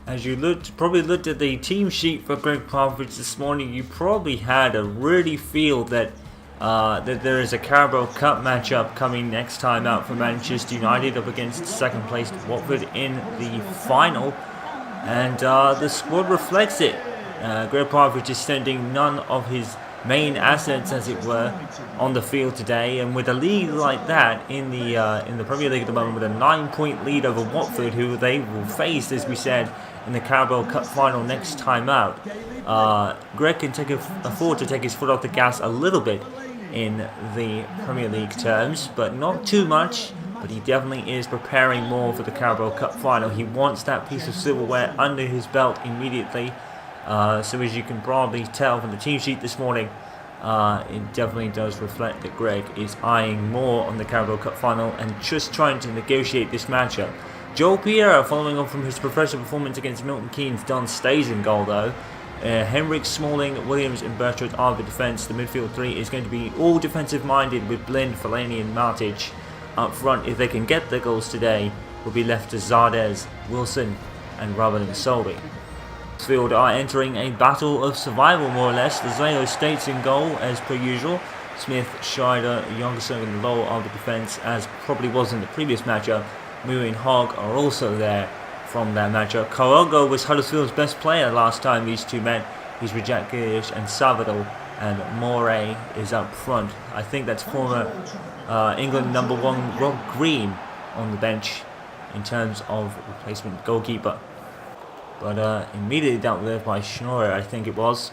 as you probably looked at the team sheet for Gregg Popovich this morning, you probably had a really feel that that there is a Carabao Cup matchup coming next time out for Manchester United up against second placed Watford in the final, and the squad reflects it. Gregg Popovich is sending none of his main assets, as it were, on the field today, and with a lead like that in the Premier League at the moment, with a 9-point lead over Watford, who they will face, as we said, in the Carabao Cup final next time out, Gregg can afford to take his foot off the gas a little bit in the Premier League terms, but not too much. But he definitely is preparing more for the Carabao Cup final. He wants that piece of silverware under his belt immediately. So as you can probably tell from the team sheet this morning, it definitely does reflect that Gregg is eyeing more on the Carabao Cup final and just trying to negotiate this matchup. Joel Pierre, following on from his professional performance against Milton Keynes, Dunn stays in goal though. Henrik, Smalling, Williams and Bertrand are the defence. The midfield three is going to be all defensive minded, with Blind, Fellaini and Matic up front. If they can get their goals today, will be left to Zardes, Wilson and Robin Solby. Huddersfield are entering a battle of survival, more or less. The Zayo states in goal as per usual. Smith, Scheider, Youngson and Lowe are the defence, as probably was in the previous matchup. Mourinho and Hogg are also there from that matchup. Karago was Huddersfield's best player last time these two met. He's with Jack Grealish and Salvador, and Moray is up front. I think that's former England number 1 Rob Green on the bench in terms of replacement goalkeeper. But immediately dealt with by Schnorrer, I think it was.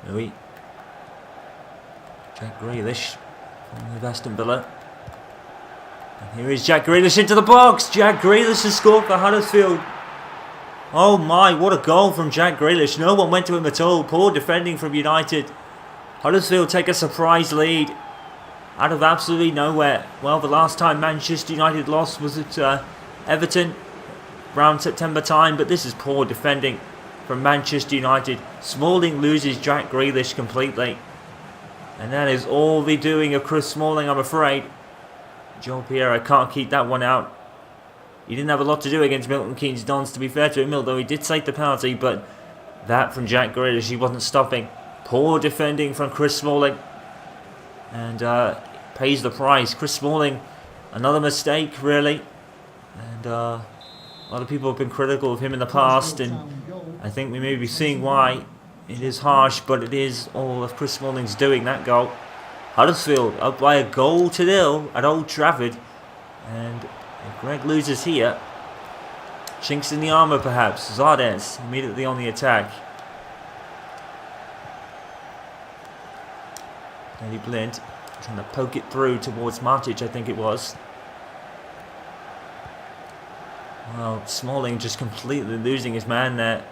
Louis. Jack Grealish from the Aston Villa. And here is Jack Grealish into the box. Jack Grealish has scored for Huddersfield. Oh my, what a goal from Jack Grealish. No one went to him at all. Poor defending from United. Huddersfield take a surprise lead out of absolutely nowhere. Well, the last time Manchester United lost was at Everton around September time, but this is poor defending from Manchester United. Smalling loses Jack Grealish completely, and that is all the doing of Chris Smalling, I'm afraid. Joel Pierre can't keep that one out. He didn't have a lot to do against Milton Keynes Dons, to be fair to him, although he did take the penalty, but that from Jack Grealish he wasn't stopping. Poor defending from Chris Smalling, and pays the price. Chris Smalling, another mistake really, and a lot of people have been critical of him in the past, and I think we may be seeing why. It is harsh, but it is all of Chris Smalling's doing, that goal. Huddersfield up by a goal to 0 at Old Trafford, and if Gregg loses here, chinks in the armour perhaps. Zardes immediately on the attack. Danny Blind trying to poke it through towards Matic, I think it was. Well, Smalling just completely losing his man there.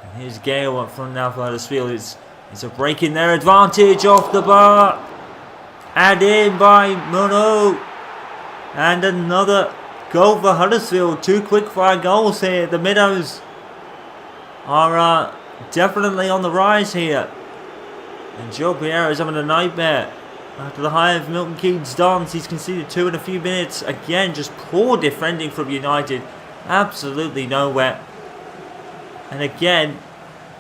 And here's Gale up front now for Huddersfield. It's a break in their advantage off the bar. And in by Mono. And another goal for Huddersfield. 2 quick-fire goals here. The Minnows are definitely on the rise here. And Joe Pierre is having a nightmare. After the high of Milton Keynes Dons, he's conceded 2 in a few minutes. Again, just poor defending from United. Absolutely nowhere. And again,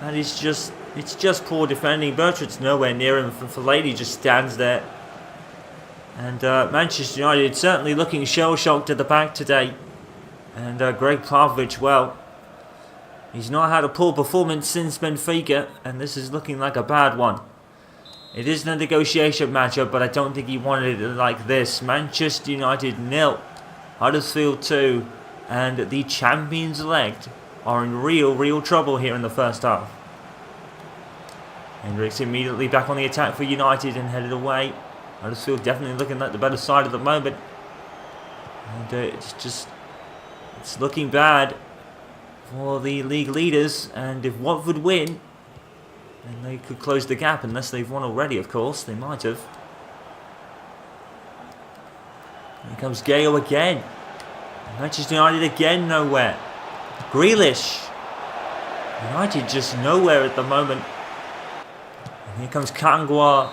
that is just, it's just poor defending. Bertrand's nowhere near him. Fellaini just stands there. And Manchester United certainly looking shell-shocked at the back today. And Gregg Popovich, well, he's not had a poor performance since Benfica, and this is looking like a bad one. It isn't a negotiation matchup, but I don't think he wanted it like this. Manchester United 0, Huddersfield 2, and the champions-elect are in real trouble here in the first half. Hendricks immediately back on the attack for United and headed away. Huddersfield definitely looking like the better side at the moment. And it's looking bad for the league leaders. And if Watford win, then they could close the gap, unless they've won already, of course. They might have. Here comes Gale again. Manchester United again nowhere. Grealish. United just nowhere at the moment. And here comes Kangwa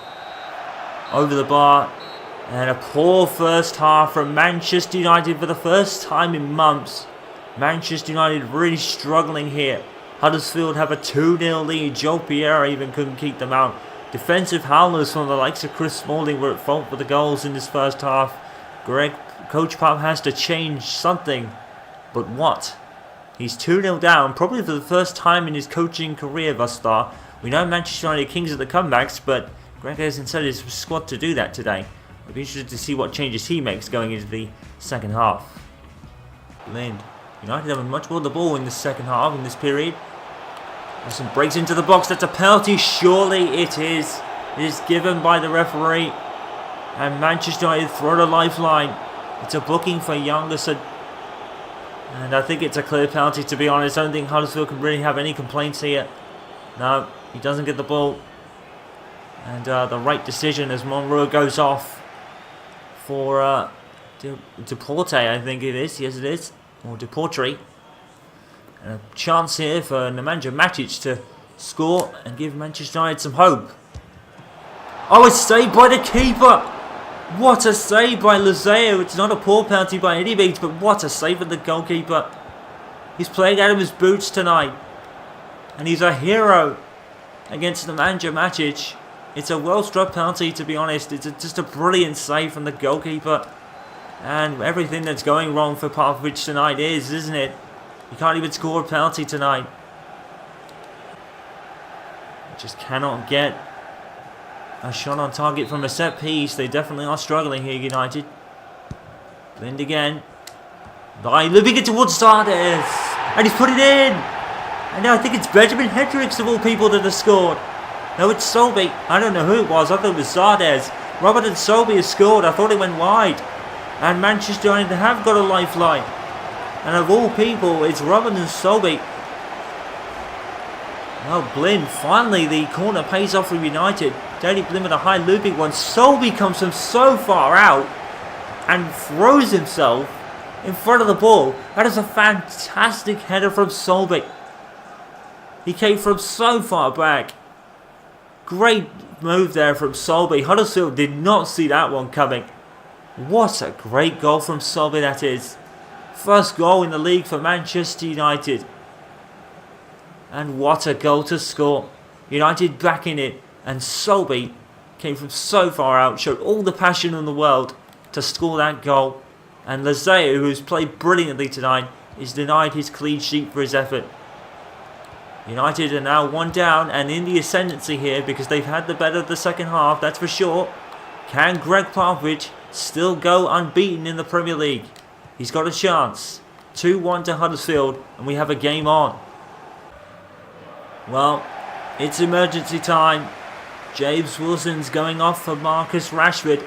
over the bar. And a poor first half from Manchester United for the first time in months. Manchester United really struggling here. Huddersfield have a 2-0 lead. Joe Pierre even couldn't keep them out. Defensive howlers from the likes of Chris Smalling were at fault for the goals in this first half. Coach Pop has to change something. But what? He's 2-0 down, probably for the first time in his coaching career thus far. We know Manchester United kings of the comebacks, but Gregg hasn't set his squad to do that today. I'll be interested to see what changes he makes going into the second half. Lind. United have much more the ball in the second half, in this period. Wilson breaks into the box. That's a penalty. Surely it is. It is given by the referee. And Manchester United throw a lifeline. It's a booking for Youngerson. And I think it's a clear penalty, to be honest. I don't think Huddersfield can really have any complaints here. No, he doesn't get the ball. And the right decision as Monroe goes off for Deporte, I think it is. Yes, it is. Or Deportre. And a chance here for Nemanja Matic to score and give Manchester United some hope. Oh, it's saved by the keeper. What a save by Lozeo. It's not a poor penalty by any means, but what a save of the goalkeeper. He's playing out of his boots tonight. And he's a hero against Nemanja Matic. It's a well-struck penalty, to be honest. It's just a brilliant save from the goalkeeper. And everything that's going wrong for Popovich tonight isn't it? You can't even score a penalty tonight. Just cannot get a shot on target from a set piece. They definitely are struggling here, United. Blind again. By looping it towards Zardes. And he's put it in. And now I think it's Benjamin Hendricks of all people that has scored. No, it's Solby. I don't know who it was. I thought it was Zardes. Robert and Solby has scored. I thought it went wide. And Manchester United have got a lifeline. And of all people, it's Robert and Solby. Oh, Blind. Finally, the corner pays off for United. Daily Blind with a high looping one. Solby comes from so far out and throws himself in front of the ball. That is a fantastic header from Solby. He came from so far back. Great move there from Solby. Huddersfield did not see that one coming. What a great goal from Solby that is. First goal in the league for Manchester United. And what a goal to score. United back in it. And Solby came from so far out. Showed all the passion in the world to score that goal. And Lozeo, who's played brilliantly tonight, is denied his clean sheet for his effort. United are now one down and in the ascendancy here because they've had the better of the second half, that's for sure. Can Gregg Popovich still go unbeaten in the Premier League? He's got a chance. 2-1 to Huddersfield and we have a game on. Well, it's emergency time. James Wilson's going off for Marcus Rashford.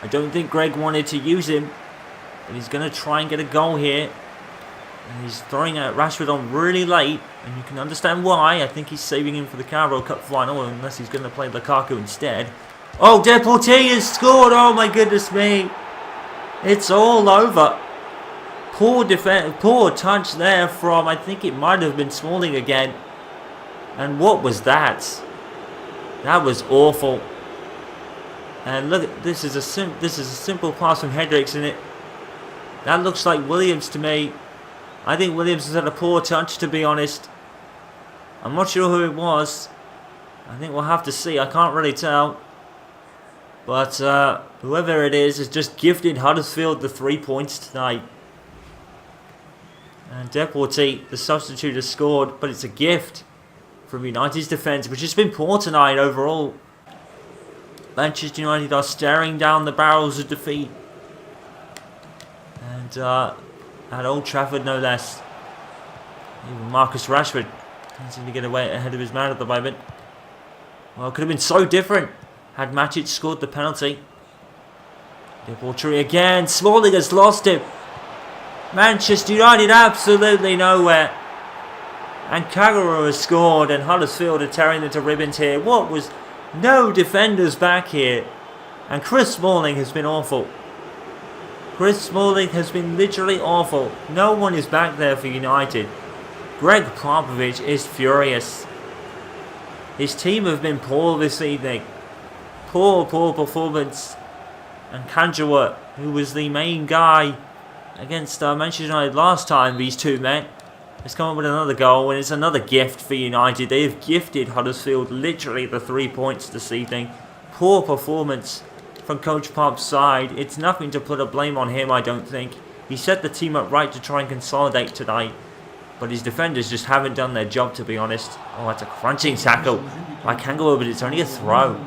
I don't think Gregg wanted to use him, but he's going to try and get a goal here. And he's throwing out Rashford on really late, and you can understand why. I think he's saving him for the Carabao Cup final, unless he's going to play Lukaku instead. Oh, Deporte has scored! Oh my goodness me! It's all over. Poor defense, poor touch there from, I think it might have been Smalling again. And what was that? That was awful. And look, this is a simple pass from Hendricks, and that looks like Williams to me. I think Williams has had a poor touch, to be honest. I'm not sure who it was. I think we'll have to see. I can't really tell. But whoever it is has just gifted Huddersfield the 3 points tonight. And Deporte, the substitute, has scored, but it's a gift from United's defence, which has been poor tonight overall. Manchester United are staring down the barrels of defeat. And at Old Trafford, no less. Even Marcus Rashford doesn't seem to get away ahead of his man at the moment. Well, it could have been so different had Matic scored the penalty. Deporte again. Smalling has lost him. Manchester United absolutely nowhere. And Kagura has scored, and Huddersfield are tearing into ribbons here. What was... No defenders back here. And Chris Smalling has been awful. Chris Smalling has been literally awful. No one is back there for United. Gregg Popovich is furious. His team have been poor this evening. Poor performance. and Kanjawa, who was the main guy against Manchester United last time these two met, has come up with another goal, and it's another gift for United. They have gifted Huddersfield literally the 3 points this evening. Poor performance from Coach Pop's side. It's nothing to put a blame on him, I don't think. He set the team up right to try and consolidate tonight, but his defenders just haven't done their job, to be honest. Oh, that's a crunching tackle by Kangawa, but it's only a throw.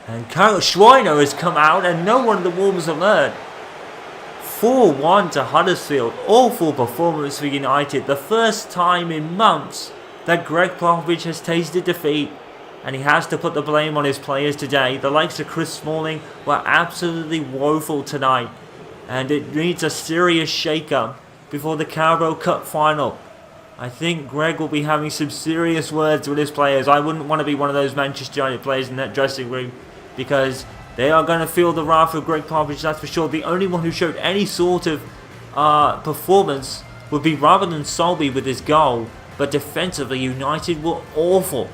And Kyle Schweiner has come out, and no one in the Wolves alert. 4-1 to Huddersfield. Awful performance for United. The first time in months that Gregg Popovich has tasted defeat, and he has to put the blame on his players today. The likes of Chris Smalling were absolutely woeful tonight, and it needs a serious shake-up before the Carabao Cup final. I think Gregg will be having some serious words with his players. I wouldn't want to be one of those Manchester United players in that dressing room, because they are going to feel the wrath of Gregg Popovich, that's for sure. The only one who showed any sort of performance would be rather than Solby with his goal, but defensively United were awful.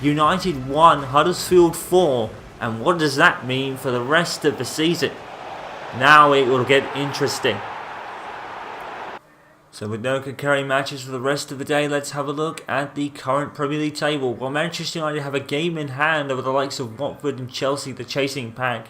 United 1, Huddersfield 4, and what does that mean for the rest of the season? Now it will get interesting. So with no concurring matches for the rest of the day, let's have a look at the current Premier League table. Well, Manchester United have a game in hand over the likes of Watford and Chelsea, the chasing pack.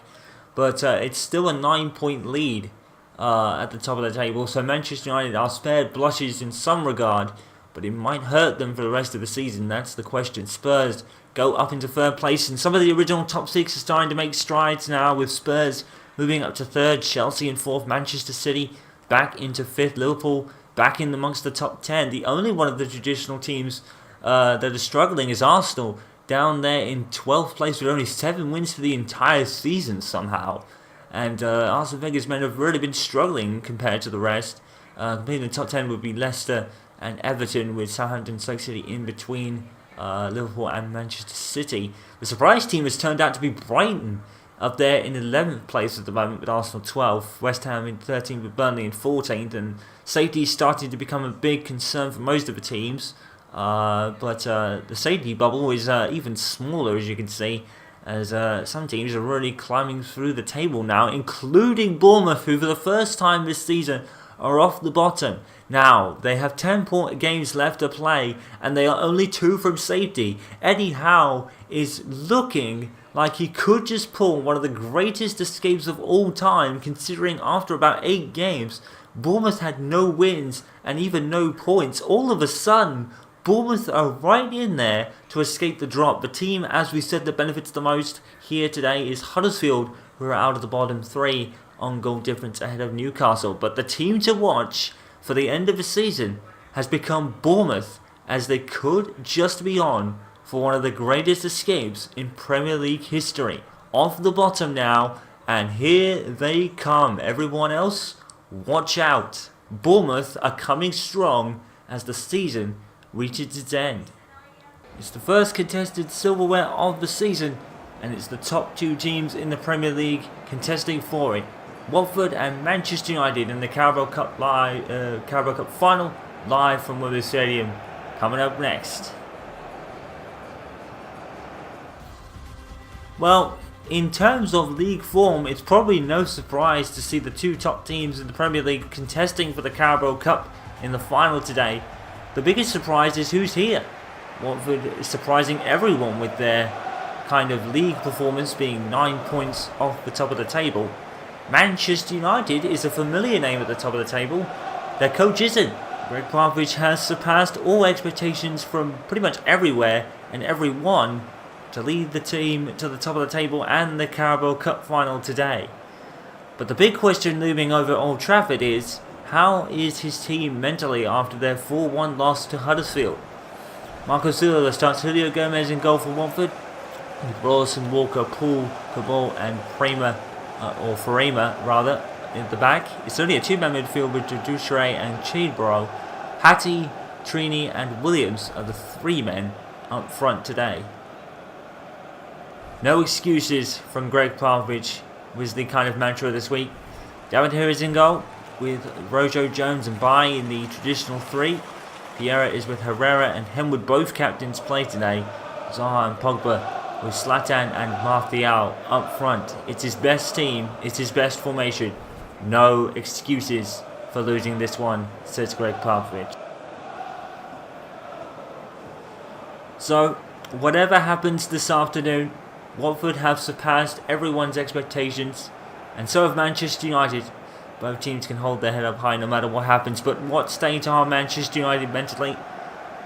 But it's still a 9-point lead at the top of the table. So Manchester United are spared blushes in some regard, but it might hurt them for the rest of the season. That's the question. Spurs go up into third place, and some of the original top 6 are starting to make strides now, with Spurs moving up to third, Chelsea in fourth, Manchester City back into fifth, Liverpool back in amongst the top 10. The only one of the traditional teams that are struggling is Arsenal, down there in 12th place with only 7 wins for the entire season somehow. And Arsene Wenger's men have really been struggling compared to the rest. Completing the top 10 would be Leicester and Everton, with Southampton, Stoke City in between Liverpool and Manchester City. The surprise team has turned out to be Brighton, up there in 11th place at the moment with Arsenal 12th, West Ham in 13th with Burnley in 14th, and safety is starting to become a big concern for most of the teams. But the safety bubble is even smaller, as you can see, as some teams are really climbing through the table now, including Bournemouth, who for the first time this season are off the bottom. Now, they have 10 games left to play, and they are only 2 from safety. Eddie Howe is looking like he could just pull one of the greatest escapes of all time, considering after about 8 games, Bournemouth had no wins and even no points. All of a sudden, Bournemouth are right in there to escape the drop. The team, as we said, that benefits the most here today is Huddersfield, who are out of the bottom 3 on goal difference ahead of Newcastle. But the team to watch for the end of the season has become Bournemouth, as they could just be on for one of the greatest escapes in Premier League history. Off the bottom now, and here they come. Everyone else, watch out. Bournemouth are coming strong as the season reaches its end. It's the first contested silverware of the season, and it's the top 2 teams in the Premier League contesting for it. Watford and Manchester United in the Carabao Cup final, live from Wembley Stadium. Coming up next. Well, in terms of league form, it's probably no surprise to see the 2 top teams in the Premier League contesting for the Carabao Cup in the final today. The biggest surprise is who's here. Watford is surprising everyone with their kind of league performance, being 9 points off the top of the table. Manchester United is a familiar name at the top of the table. Their coach isn't. Gregg Popovich has surpassed all expectations from pretty much everywhere and everyone to lead the team to the top of the table and the Carabao Cup final today. But the big question looming over Old Trafford is, how is his team mentally after their 4-1 loss to Huddersfield? Marco Silva starts Julio Gomez in goal for Watford, with Rawson, Walker, Poole, Cabal and Farema at the back. It's only a 2-man midfield with Duchesne and Chidborough. Hattie, Trini and Williams are the 3 men up front today. No excuses from Gregg Popovich was the kind of mantra this week. David is in goal, with Rojo, Jones and Bai in the traditional 3. Vieira is with Herrera and Henwood, both captains, play today. Zaha and Pogba with Zlatan and Martial up front. It's his best team, it's his best formation. No excuses for losing this one, says Gregg Popovich. So, whatever happens this afternoon, Watford have surpassed everyone's expectations, and so have Manchester United. Both teams can hold their head up high no matter what happens, but what state are Manchester United mentally?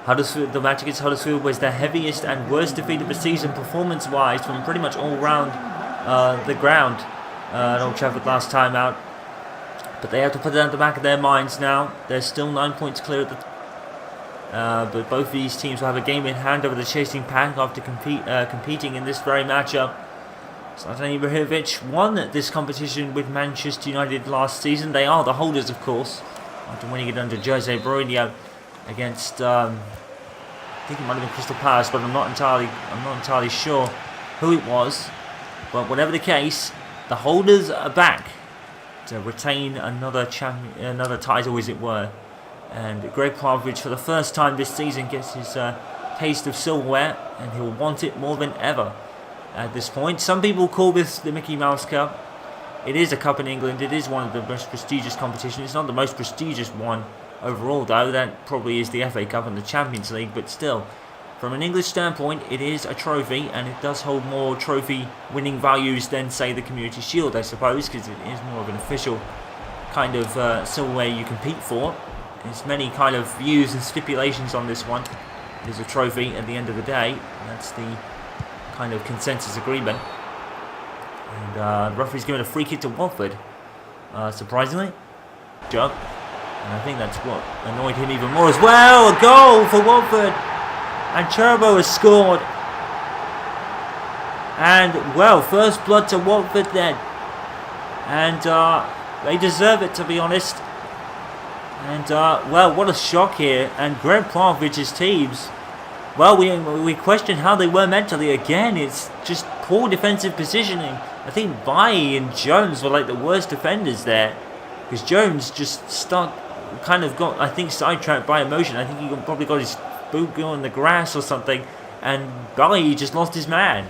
Huddersfield, the match against Huddersfield was the heaviest and worst defeat of the season performance-wise from pretty much all round the ground at Old Trafford last time out. But they have to put it at the back of their minds now. They're still 9 points clear at the but both of these teams will have a game in hand over the chasing pack after competing in this very matchup. Zlatan Ibrahimovic won this competition with Manchester United last season. They are the holders, of course, after winning it under Jose Mourinho against I think it might have been Crystal Palace, but I'm not entirely sure who it was. But whatever the case, the holders are back to retain another title, as it were. And Gregg Popovich, for the first time this season, gets his taste of silverware, and he'll want it more than ever at this point. Some people call this the Mickey Mouse Cup. It is a cup in England. It is one of the most prestigious competitions. It's not the most prestigious one overall, though. That probably is the FA Cup and the Champions League. But still, from an English standpoint, it is a trophy, and it does hold more trophy-winning values than, say, the Community Shield, I suppose, because it is more of an official kind of silverware you compete for. There's many kind of views and stipulations on this one. It is a trophy at the end of the day. That's the kind of consensus agreement. And the referee's given a free kick to Watford, surprisingly. Jump. And I think that's what annoyed him even more as well. A goal for Watford. And Carabao has scored. And, well, first blood to Watford then. And they deserve it, to be honest. And, well, what a shock here. And Gregg Popovich's teams, well, we question how they were mentally. Again, it's just poor defensive positioning. I think Bailly and Jones were like the worst defenders there. Because Jones just got, I think, sidetracked by emotion. I think he probably got his boot on the grass or something. And Bailly just lost his man.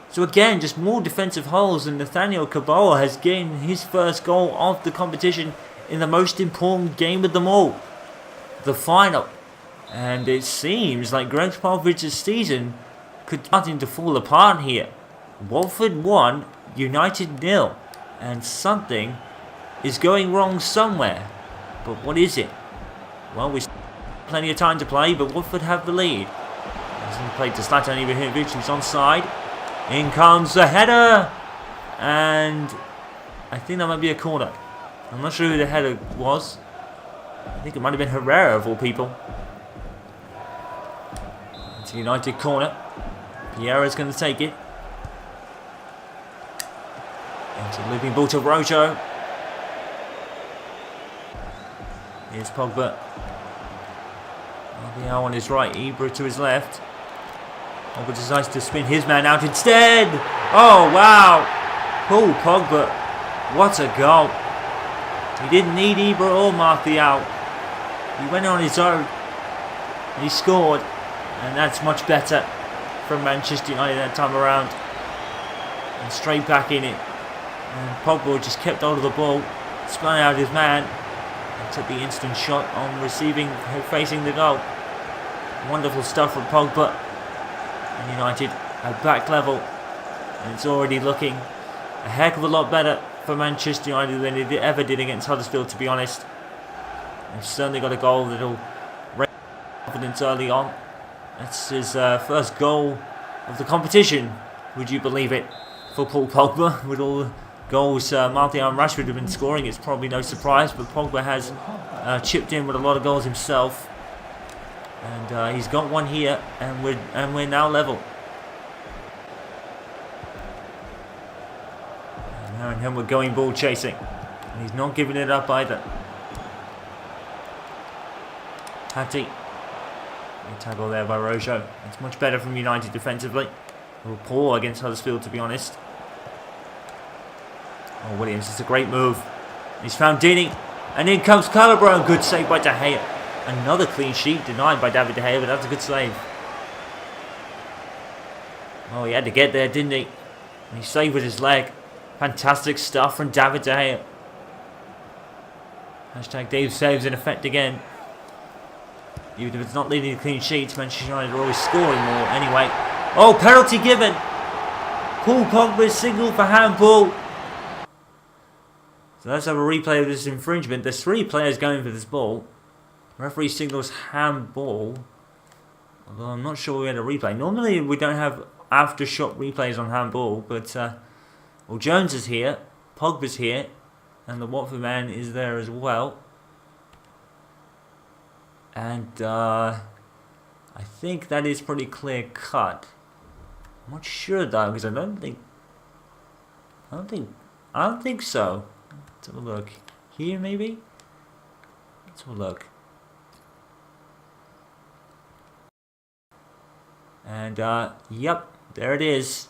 So again, just more defensive holes. And Nathaniel Carabao has gained his first goal of the competition in the most important game of them all, the final. And it seems like Gregg Popovich's season could start to fall apart here. Watford 1, United 0, and something is going wrong somewhere. But what is it? Well, we still have plenty of time to play, but Watford have the lead. As he played to Zlatan Ibrahimovic, who's onside. In comes the header, and I think that might be a corner. I'm not sure who the header was. I think it might have been Herrera of all people. It's a United corner. Piera's going to take it. Into the looping ball to Rojo. Here's Pogba. Martial on his right, Ibra to his left. Pogba decides to spin his man out instead. Oh, wow. Paul Pogba. What a goal. He didn't need Ibra or Martial. He went on his own. And he scored. And that's much better from Manchester United that time around. And straight back in it. And Pogba just kept hold of the ball. Spun out his man. And took the instant shot on facing the goal. Wonderful stuff from Pogba. And United at back level. And it's already looking a heck of a lot better for Manchester United than it ever did against Huddersfield, to be honest. They've certainly got a goal that'll raise confidence early on. That's his first goal of the competition, would you believe it, for Paul Pogba. With all the goals Martial and Rashford have been scoring, it's probably no surprise, but Pogba has chipped in with a lot of goals himself. And he's got one here, and we're now level. And him we're going ball chasing. And he's not giving it up either. Hattie. A tackle there by Rojo. It's much better from United defensively. A little poor against Huddersfield, to be honest. Oh, Williams, it's a great move. He's found Dini. And in comes Carabao. Good save by De Gea. Another clean sheet denied by David De Gea, but that's a good save. Oh, he had to get there, didn't he? And he saved with his leg. Fantastic stuff from David De Gea. Hashtag Dave saves in effect again. Even if it's not leading to clean sheets, Manchester United are always scoring more anyway. Oh, penalty given. Paul Pogba's signal for handball. So let's have a replay of this infringement. There's 3 players going for this ball. Referee signals handball. Although I'm not sure we had a replay. Normally we don't have after-shot replays on handball. But, well, Jones is here. Pogba's here. And the Watford man is there as well. And, I think that is pretty clear cut. I'm not sure though, because I don't think so. Let's have a look. Here maybe? Let's have a look. And yep, there it is.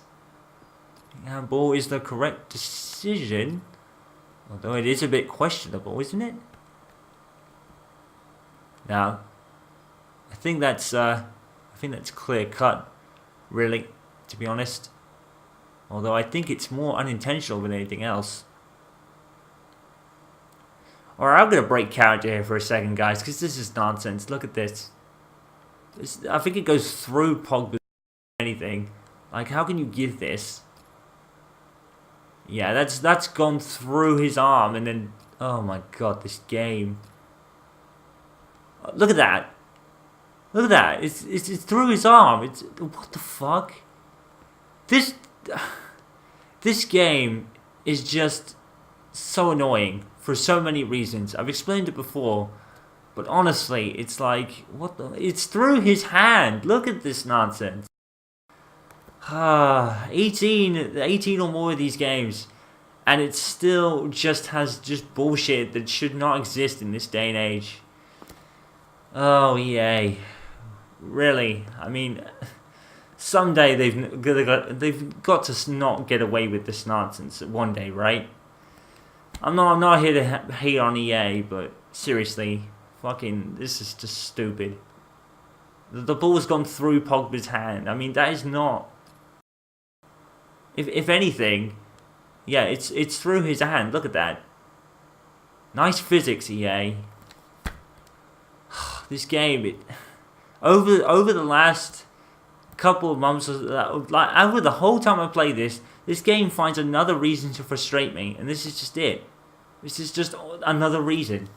Handball is the correct decision. Although it is a bit questionable, isn't it? Now, I think that's clear cut, really, to be honest. Although I think it's more unintentional than anything else. Alright, I'm going to break character here for a second, guys, because this is nonsense. Look at this. I think it goes through Pogba or anything. Like, how can you give this? Yeah, that's gone through his arm, and then... Oh my god, this game. Look at that. Look at that. It's through his arm. It's... What the fuck? This game is just so annoying for so many reasons. I've explained it before, but honestly, it's like, what the... It's through his hand. Look at this nonsense. 18 or more of these games, and it still just has bullshit that should not exist in this day and age. Oh, EA. Really? I mean... Someday they've got to not get away with this nonsense one day, right? I'm not here to hate on EA, but seriously, fucking, this is just stupid. The ball's gone through Pogba's hand. I mean, that is not. If anything, yeah, it's through his hand. Look at that. Nice physics, EA. This game, over the last couple of months, like over the whole time I play this game finds another reason to frustrate me, and this is just it. This is just another reason.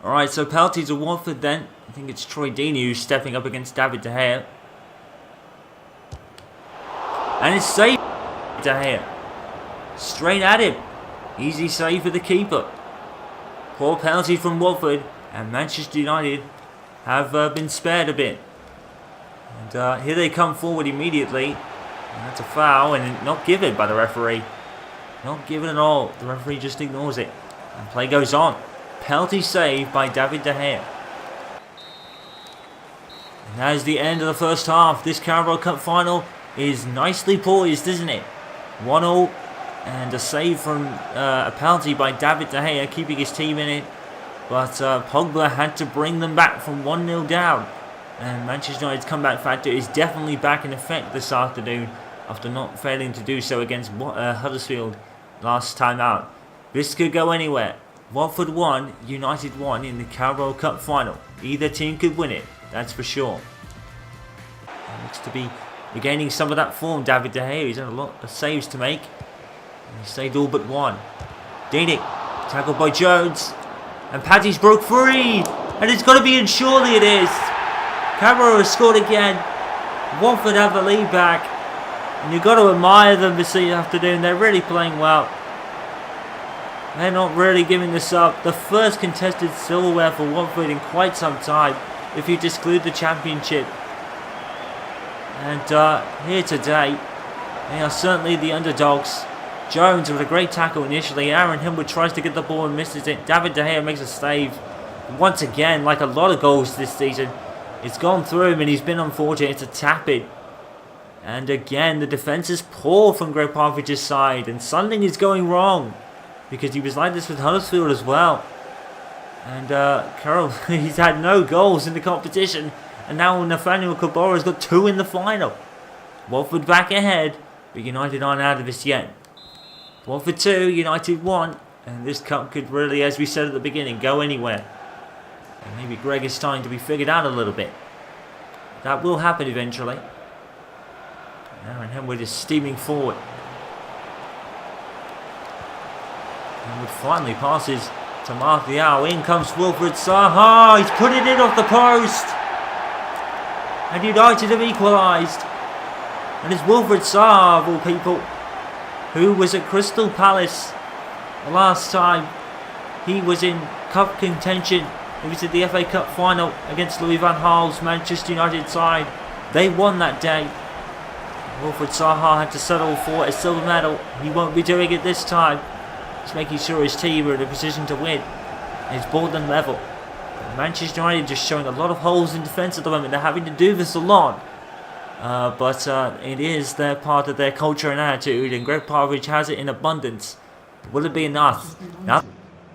Alright, so penalty to Watford then. I think it's Troy Deeney who's stepping up against David De Gea. And it's saved. De Gea. Straight at him. Easy save for the keeper. Poor penalty from Watford, and Manchester United have been spared a bit. And here they come forward immediately. And that's a foul, and not given by the referee. Not given at all. The referee just ignores it. And play goes on. Penalty saved by David De Gea. And that is the end of the first half. This Carabao Cup final is nicely poised, isn't it? 1-0. And a save from a penalty by David De Gea, keeping his team in it. But Pogba had to bring them back from 1-0 down. And Manchester United's comeback factor is definitely back in effect this afternoon, after not failing to do so against Huddersfield last time out. This could go anywhere. Watford won, United won in the Carabao Cup final. Either team could win it, that's for sure. He looks to be regaining some of that form, David De Gea. He's had a lot of saves to make. And he saved all but one. Deeney, tackled by Jones. And Paddy's broke free. And it's got to be in, surely it is. Carabao has scored again. Watford have the lead back. And you've got to admire them this afternoon. They're really playing well. They're not really giving this up. The first contested silverware for Watford in quite some time, if you exclude the championship. And here today, they are certainly the underdogs. Jones with a great tackle initially. Aaron Himwood tries to get the ball and misses it. David De Gea makes a save. Once again, like a lot of goals this season, it's gone through him and he's been unfortunate to tap it. And again, the defence is poor from Gregg Popovich's side, and something is going wrong, because he was like this with Huddersfield as well. And Carroll, he's had no goals in the competition, and now Nathaniel Kabora has got 2 in the final. Watford back ahead, but United aren't out of this yet. Watford 2, United 1, and this cup could really, as we said at the beginning, go anywhere. And maybe Gregg is starting to be figured out a little bit. That will happen eventually. Aaron Henwood is steaming forward. Henwood finally passes to Martial. In comes Wilfred Zaha. He's put it in off the post. And United have equalised. And it's Wilfred Zaha, of all people, who was at Crystal Palace the last time he was in cup contention. He was at the FA Cup final against Louis van Gaal's Manchester United side. They won that day. Wilfred Zaha had to settle for a silver medal. He won't be doing it this time. He's making sure his team are in a position to win. He's brought them level. Manchester United just showing a lot of holes in defence at the moment. They're having to do this a lot. But it is their part of their culture and attitude, and Gregg Popovich has it in abundance. Will it be enough? Now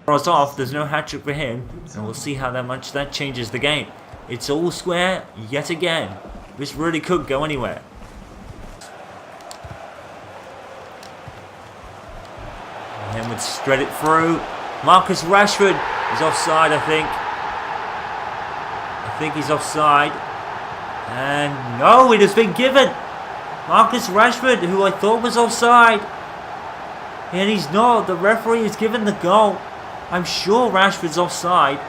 throws off, there's no hat-trick for him, and we'll see how much that changes the game. It's all square yet again. This really could go anywhere. And would spread it through. Marcus Rashford is offside, I think. I think he's offside. And no, it has been given. Marcus Rashford, who I thought was offside. And he's not. The referee has given the goal. I'm sure Rashford's offside.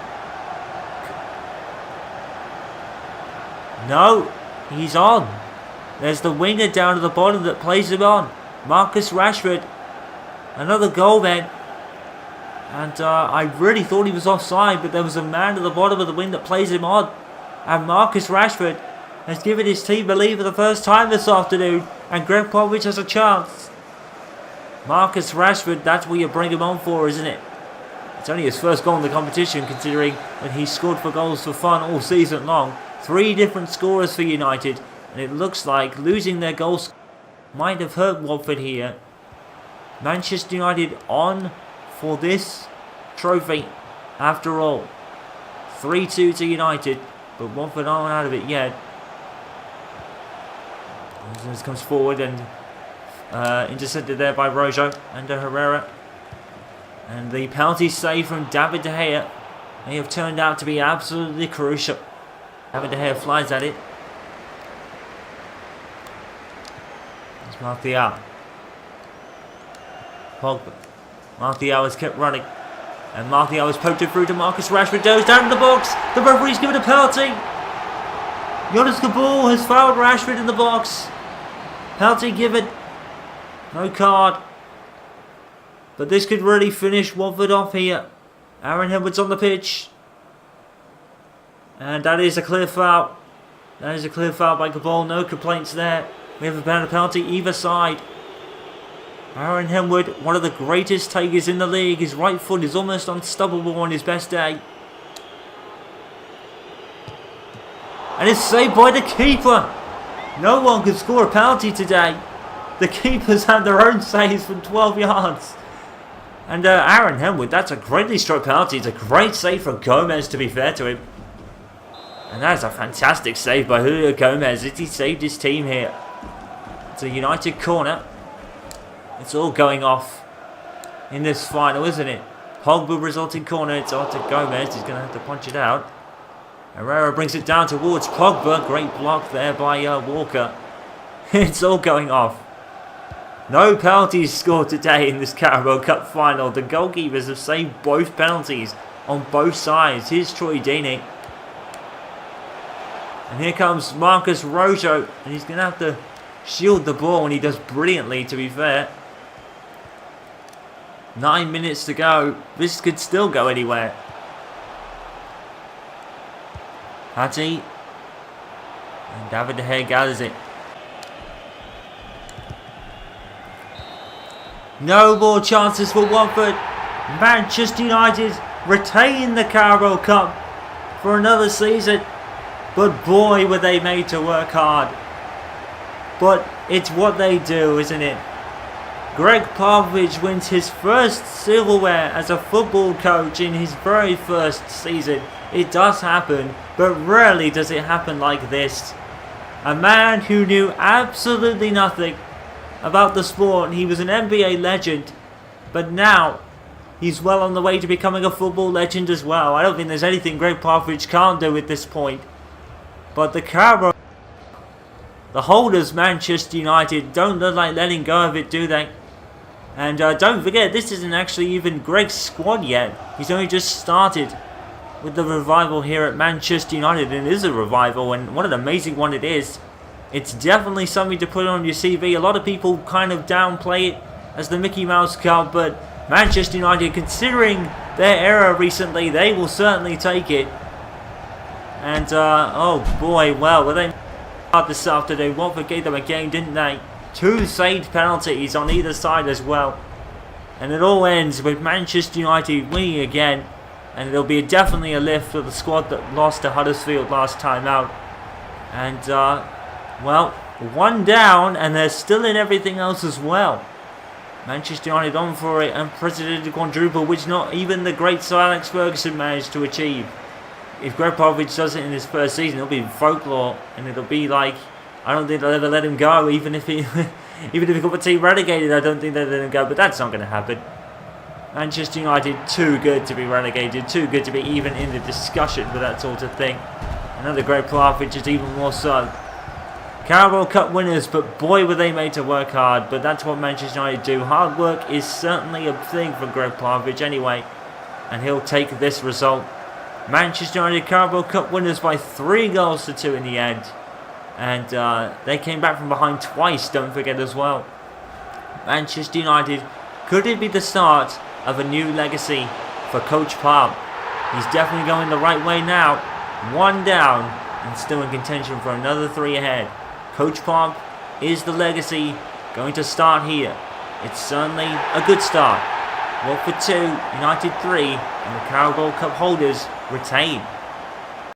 No, he's on. There's the winger down at the bottom that plays him on. Marcus Rashford. Another goal then. And I really thought he was offside, but there was a man at the bottom of the wing that plays him on. And Marcus Rashford has given his team a lead for the first time this afternoon. And Gregg Popovich has a chance. Marcus Rashford, that's what you bring him on for, isn't it? It's only his first goal in the competition, considering that he scored for goals for fun all season long. 3 different scorers for United. And it looks like losing their goals might have hurt Watford here. Manchester United on for this trophy after all. 3-2 to United, but Watford aren't out of it yet. This comes forward and intercepted there by Rojo and Herrera. And the penalty save from David De Gea may have turned out to be absolutely crucial. David De Gea flies at it. It's Martial. Pogba. Martial has kept running. And Martial has poked it through to Marcus Rashford. Goes down in the box. The referee's given a penalty. Jonas Kabul has fouled Rashford in the box. Penalty given. No card. But this could really finish Watford off here. Aaron Henwood's on the pitch. And that is a clear foul. That is a clear foul by Kabul. No complaints there. We have a penalty either side. Aaron Henwood, one of the greatest takers in the league. His right foot is almost unstoppable on his best day. And it's saved by the keeper. No one can score a penalty today. The keepers have their own saves from 12 yards. And Aaron Henwood, that's a greatly struck penalty. It's a great save from Gomez, to be fair to him. And that is a fantastic save by Julio Gomez. He saved his team here. It's a United corner. It's all going off in this final, isn't it? Pogba resulting corner. It's on to Gomez. He's going to have to punch it out. Herrera brings it down towards Pogba. Great block there by Walker. It's all going off. No penalties scored today in this Carabao Cup final. The goalkeepers have saved both penalties on both sides. Here's Troy Deeney. And here comes Marcus Rojo. And he's going to have to shield the ball, and he does brilliantly, to be fair. 9 minutes to go. This could still go anywhere. Hattie. And David De Gea gathers it. No more chances for Watford. Manchester United retain the Carabao Cup for another season. But boy, were they made to work hard. But it's what they do, isn't it? Gregg Popovich wins his first silverware as a football coach in his very first season. It does happen, but rarely does it happen like this. A man who knew absolutely nothing about the sport. He was an NBA legend, but now he's well on the way to becoming a football legend as well. I don't think there's anything Gregg Popovich can't do at this point. But the Carabao, the holders, Manchester United, don't look like letting go of it, do they? And don't forget, this isn't actually even Gregg's squad yet. He's only just started with the revival here at Manchester United. And it is a revival, and what an amazing one it is. It's definitely something to put on your CV. A lot of people kind of downplay it as the Mickey Mouse Cup, but Manchester United, considering their era recently, they will certainly take it. And, oh boy, well, were they hard this afternoon? Watford gave them a game, didn't they? 2 saved penalties on either side as well. And it all ends with Manchester United winning again. And it'll be definitely a lift for the squad that lost to Huddersfield last time out. And, well, 1 down, and they're still in everything else as well. Manchester United on for an unprecedented quadruple, which not even the great Sir Alex Ferguson managed to achieve. If Gregg Popovich does it in his first season, it'll be folklore, and it'll be like, I don't think they'll ever let him go, even if he got the team relegated. I don't think they'll let him go, but that's not going to happen. Manchester United, too good to be relegated, too good to be even in the discussion for that sort of thing. Another Gregg Popovich is even more so. Carabao Cup winners, but boy were they made to work hard. But that's what Manchester United do. Hard work is certainly a thing for Gregg Popovich anyway, and he'll take this result. Manchester United Carabao Cup winners by 3-2 in the end. And they came back from behind twice, don't forget as well. Manchester United, could it be the start of a new legacy for Coach Pop? He's definitely going the right way now. 1 down and still in contention for another 3 ahead. Coach Pop, is the legacy going to start here? It's certainly a good start. Watford 2, United 3, and the Carabao Cup holders retain.